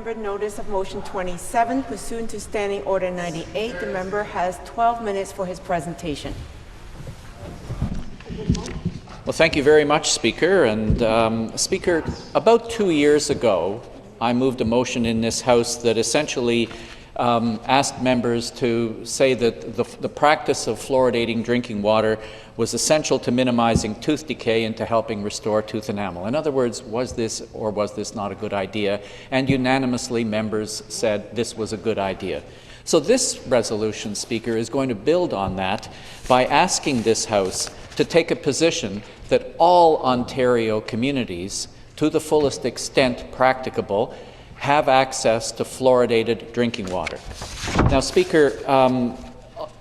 member notice of motion 27 pursuant to Standing Order 98. The member has 12 minutes for his presentation. Well, thank you very much, Speaker. And Speaker, about 2 years ago, I moved a motion in this House that essentially asked members to say that the practice of fluoridating drinking water was essential to minimizing tooth decay and to helping restore tooth enamel. In other words, was this or was this not a good idea? And unanimously, members said this was a good idea. So this resolution, Speaker, is going to build on that by asking this House to take a position that all Ontario communities, to the fullest extent practicable, have access to fluoridated drinking water. Now, Speaker,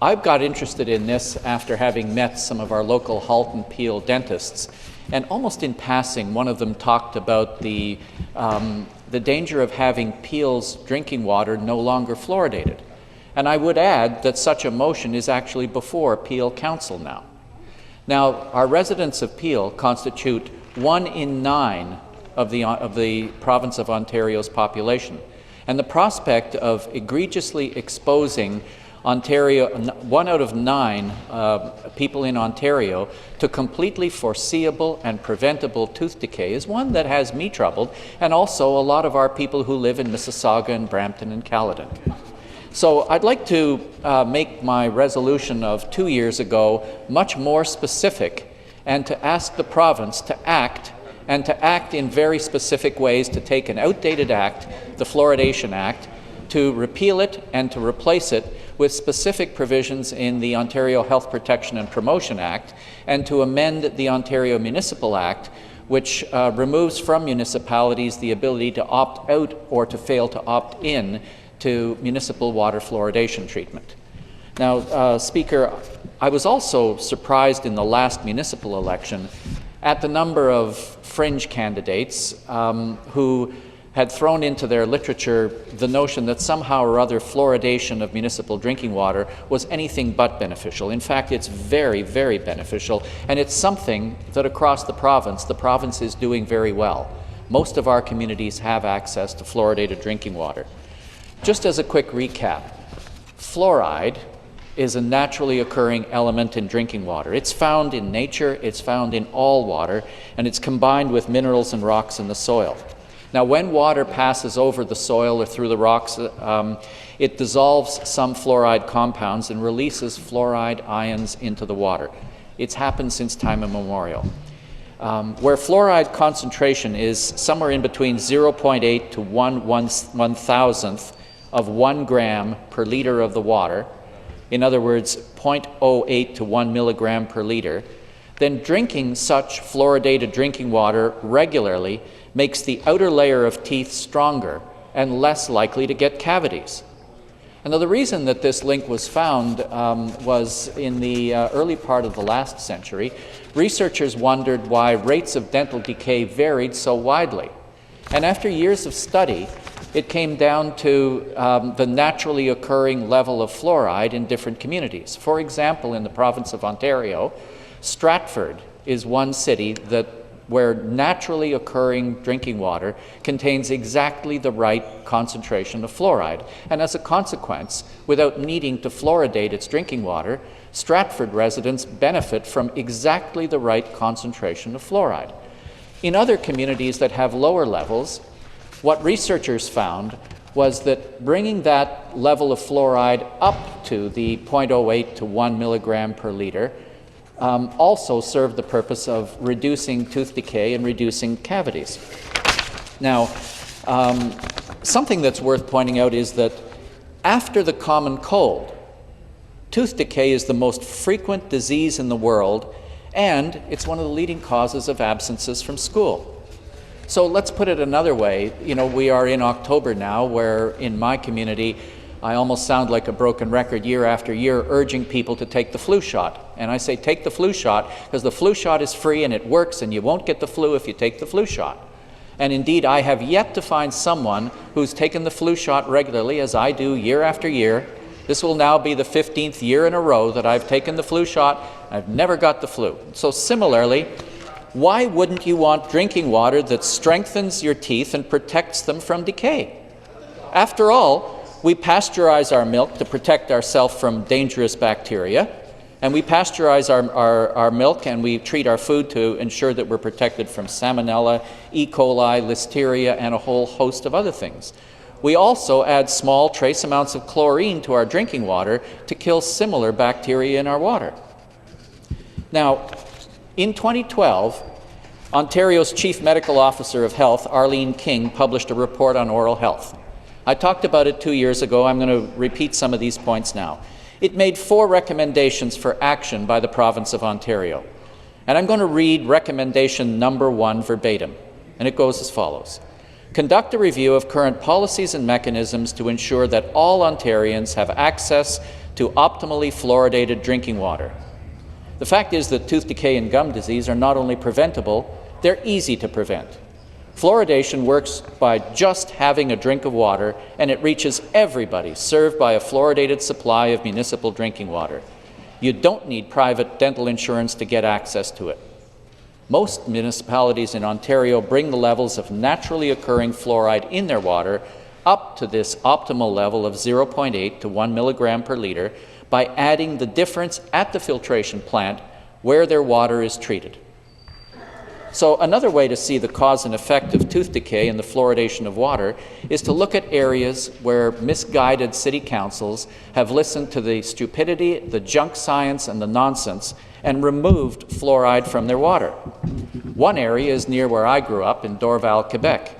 I've got interested in this after having met some of our local Halton Peel dentists, and almost in passing, one of them talked about the danger of having Peel's drinking water no longer fluoridated. And I would add that such a motion is actually before Peel Council now. Now, our residents of Peel constitute 1 in 9 of the province of Ontario's population. And the prospect of egregiously exposing Ontario, 1 out of 9 people in Ontario, to completely foreseeable and preventable tooth decay is one that has me troubled, and also a lot of our people who live in Mississauga and Brampton and Caledon. So I'd like to make my resolution of 2 years ago much more specific and to ask the province to act, and to act in very specific ways, to take an outdated act, the Fluoridation Act, to repeal it and to replace it with specific provisions in the Ontario Health Protection and Promotion Act, and to amend the Ontario Municipal Act, which removes from municipalities the ability to opt out or to fail to opt in to municipal water fluoridation treatment. Now, Speaker, I was also surprised in the last municipal election at the number of fringe candidates who had thrown into their literature the notion that somehow or other fluoridation of municipal drinking water was anything but beneficial. In fact, it's very, very beneficial, and it's something that across the province is doing very well. Most of our communities have access to fluoridated drinking water. Just as a quick recap, fluoride is a naturally occurring element in drinking water. It's found in nature, it's found in all water, and it's combined with minerals and rocks in the soil. Now, when water passes over the soil or through the rocks, it dissolves some fluoride compounds and releases fluoride ions into the water. It's happened since time immemorial. Where fluoride concentration is somewhere in between 0.8 to 1/1000th of 1 gram per liter of the water, in other words, 0.08 to 1 milligram per liter, then drinking such fluoridated drinking water regularly makes the outer layer of teeth stronger and less likely to get cavities. And the reason that this link was found was in the early part of the last century. Researchers wondered why rates of dental decay varied so widely. And after years of study, it came down to the naturally occurring level of fluoride in different communities. For example, in the province of Ontario, Stratford is one city where naturally occurring drinking water contains exactly the right concentration of fluoride. And as a consequence, without needing to fluoridate its drinking water, Stratford residents benefit from exactly the right concentration of fluoride. In other communities that have lower levels, what researchers found was that bringing that level of fluoride up to the 0.08 to 1 milligram per liter also served the purpose of reducing tooth decay and reducing cavities. Now, something that's worth pointing out is that after the common cold, tooth decay is the most frequent disease in the world, and it's one of the leading causes of absences from school. So let's put it another way. You know, we are in October now, where in my community, I almost sound like a broken record year after year urging people to take the flu shot. And I say take the flu shot because the flu shot is free and it works, and you won't get the flu if you take the flu shot. And indeed, I have yet to find someone who's taken the flu shot regularly, as I do year after year. This will now be the 15th year in a row that I've taken the flu shot. I've never got the flu. So similarly, why wouldn't you want drinking water that strengthens your teeth and protects them from decay? after all, we pasteurize our milk to protect ourselves from dangerous bacteria, and we pasteurize our milk and we treat our food to ensure that we're protected from salmonella, E. coli, listeria, and a whole host of other things. We also add small trace amounts of chlorine to our drinking water to kill similar bacteria in our water. Now, in 2012, Ontario's Chief Medical Officer of Health, Arlene King, published a report on oral health. I talked about it 2 years ago. I'm going to repeat some of these points now. It made 4 recommendations for action by the province of Ontario. And I'm going to read recommendation number 1 verbatim. And it goes as follows. Conduct a review of current policies and mechanisms to ensure that all Ontarians have access to optimally fluoridated drinking water. The fact is that tooth decay and gum disease are not only preventable, they're easy to prevent. Fluoridation works by just having a drink of water, and it reaches everybody served by a fluoridated supply of municipal drinking water. You don't need private dental insurance to get access to it. Most municipalities in Ontario bring the levels of naturally occurring fluoride in their water up to this optimal level of 0.8 to 1 milligram per litre by adding the difference at the filtration plant where their water is treated. So another way to see the cause and effect of tooth decay and the fluoridation of water is to look at areas where misguided city councils have listened to the stupidity, the junk science, and the nonsense and removed fluoride from their water. One area is near where I grew up in Dorval, Quebec,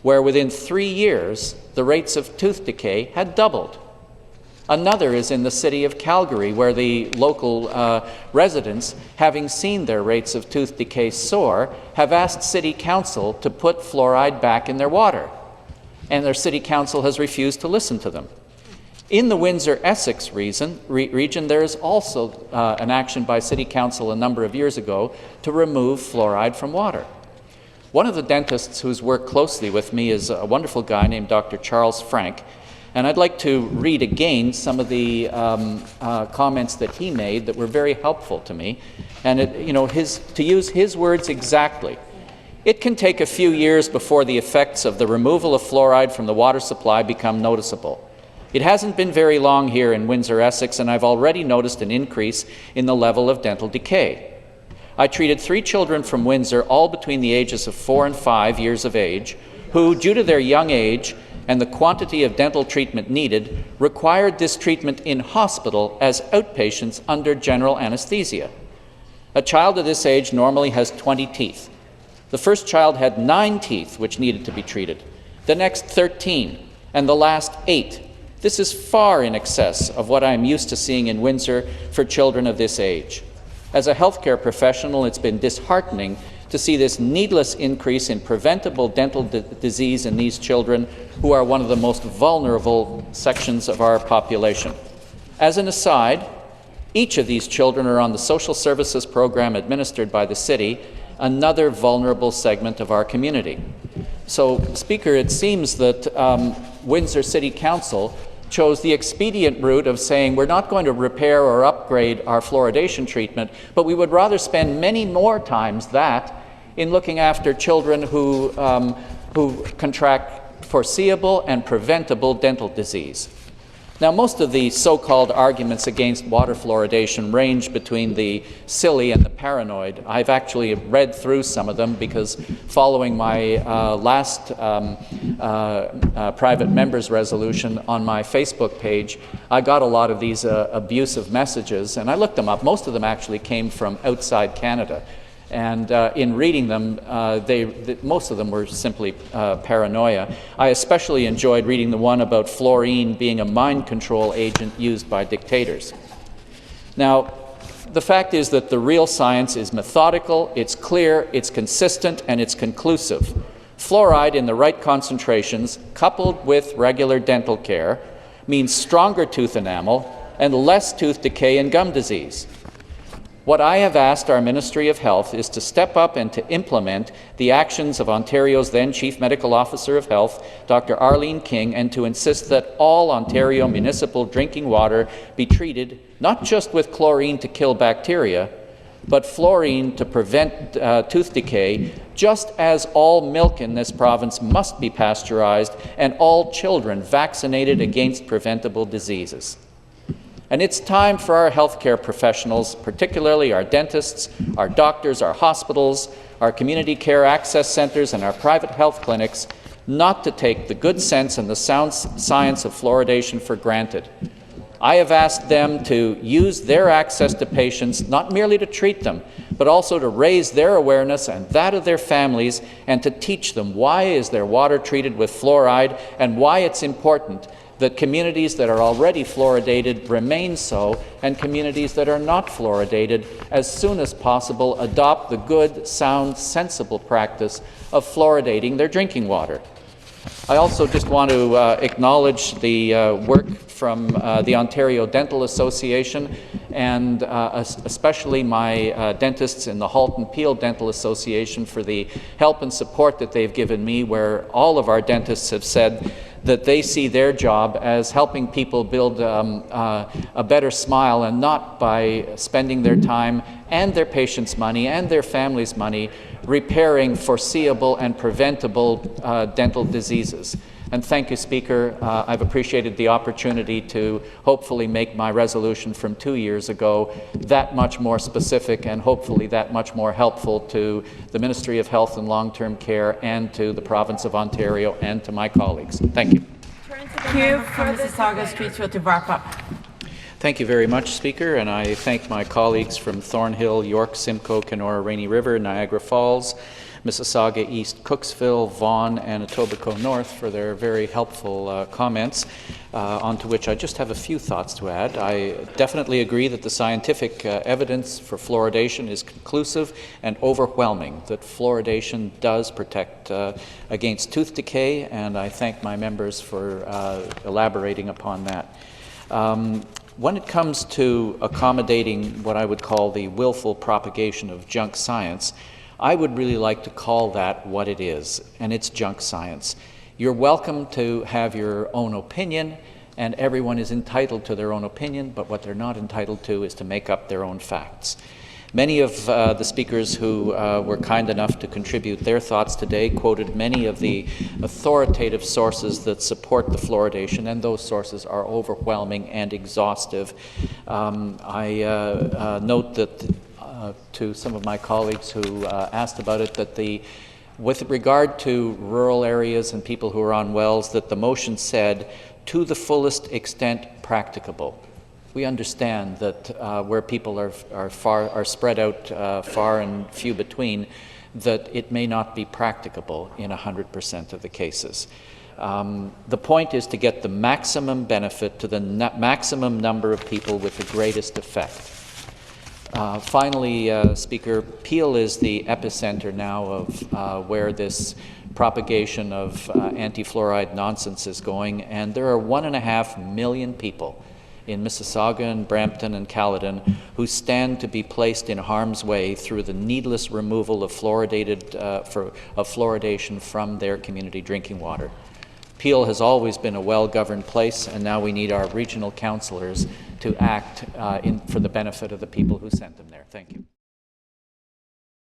where within 3 years the rates of tooth decay had doubled. Another is in the city of Calgary, where the local residents, having seen their rates of tooth decay soar, have asked City Council to put fluoride back in their water, and their City Council has refused to listen to them. In the Windsor-Essex region, there is also an action by City Council a number of years ago to remove fluoride from water. One of the dentists who's worked closely with me is a wonderful guy named Dr. Charles Frank. And I'd like to read again some of the comments that he made that were very helpful to me. And to use his words exactly, it can take a few years before the effects of the removal of fluoride from the water supply become noticeable. It hasn't been very long here in Windsor-Essex, and I've already noticed an increase in the level of dental decay. I treated 3 children from Windsor, all between the ages of 4 and 5 years of age, who, due to their young age, and the quantity of dental treatment needed, required this treatment in hospital as outpatients under general anesthesia. A child of this age normally has 20 teeth. The first child had 9 teeth which needed to be treated, the next 13, and the last 8. This is far in excess of what I am used to seeing in Windsor for children of this age. As a healthcare professional, it's been disheartening to see this needless increase in preventable dental disease in these children, who are one of the most vulnerable sections of our population. As an aside, each of these children are on the social services program administered by the city, another vulnerable segment of our community. So, Speaker, it seems that Windsor City Council chose the expedient route of saying we're not going to repair or upgrade our fluoridation treatment, but we would rather spend many more times that in looking after children who contract foreseeable and preventable dental disease. Now, most of the so-called arguments against water fluoridation range between the silly and the paranoid. I've actually read through some of them because following my last private members resolution on my Facebook page, I got a lot of these abusive messages, and I looked them up. Most of them actually came from outside Canada. And in reading them, most of them were simply paranoia. I especially enjoyed reading the one about fluorine being a mind control agent used by dictators. Now, the fact is that the real science is methodical, it's clear, it's consistent, and it's conclusive. Fluoride in the right concentrations, coupled with regular dental care, means stronger tooth enamel and less tooth decay and gum disease. What I have asked our Ministry of Health is to step up and to implement the actions of Ontario's then Chief Medical Officer of Health, Dr. Arlene King, and to insist that all Ontario municipal drinking water be treated not just with chlorine to kill bacteria, but fluorine to prevent tooth decay, just as all milk in this province must be pasteurized and all children vaccinated against preventable diseases. And it's time for our healthcare professionals, particularly our dentists, our doctors, our hospitals, our community care access centres, and our private health clinics, not to take the good sense and the sound science of fluoridation for granted. I have asked them to use their access to patients not merely to treat them, but also to raise their awareness and that of their families, and to teach them why is their water treated with fluoride and why it's important that communities that are already fluoridated remain so, and communities that are not fluoridated as soon as possible adopt the good, sound, sensible practice of fluoridating their drinking water. I also just want to acknowledge the work from the Ontario Dental Association, and especially my dentists in the Halton Peel Dental Association for the help and support that they've given me, where all of our dentists have said that they see their job as helping people build a better smile, and not by spending their time and their patients' money and their families' money repairing foreseeable and preventable dental diseases. And thank you, Speaker. I've appreciated the opportunity to hopefully make my resolution from 2 years ago that much more specific and hopefully that much more helpful to the Ministry of Health and Long-Term Care and to the Province of Ontario and to my colleagues. Thank you. Thank you. From Mississauga, Streetsville to wrap up. Thank you very much, Speaker, and I thank my colleagues from Thornhill, York, Simcoe, Kenora, Rainy River, Niagara Falls, Mississauga East, Cooksville, Vaughan, and Etobicoke North for their very helpful comments, onto which I just have a few thoughts to add. I definitely agree that the scientific evidence for fluoridation is conclusive and overwhelming, that fluoridation does protect against tooth decay, and I thank my members for elaborating upon that. When it comes to accommodating what I would call the willful propagation of junk science, I would really like to call that what it is, and it's junk science. You're welcome to have your own opinion, and everyone is entitled to their own opinion, but what they're not entitled to is to make up their own facts. Many of the speakers who were kind enough to contribute their thoughts today quoted many of the authoritative sources that support the fluoridation, and those sources are overwhelming and exhaustive. I note that to some of my colleagues who asked about it, that with regard to rural areas and people who are on wells, that the motion said, to the fullest extent practicable. We understand that where people are spread out far and few between, that it may not be practicable in 100% of the cases. The point is to get the maximum benefit to the maximum number of people with the greatest effect. Finally, Speaker, Peel is the epicenter now of where this propagation of anti-fluoride nonsense is going, and there are 1.5 million people in Mississauga and Brampton and Caledon who stand to be placed in harm's way through the needless removal of fluoridation from their community drinking water. Peel has always been a well-governed place, and now we need our regional councillors to act for the benefit of the people who sent them there. Thank you.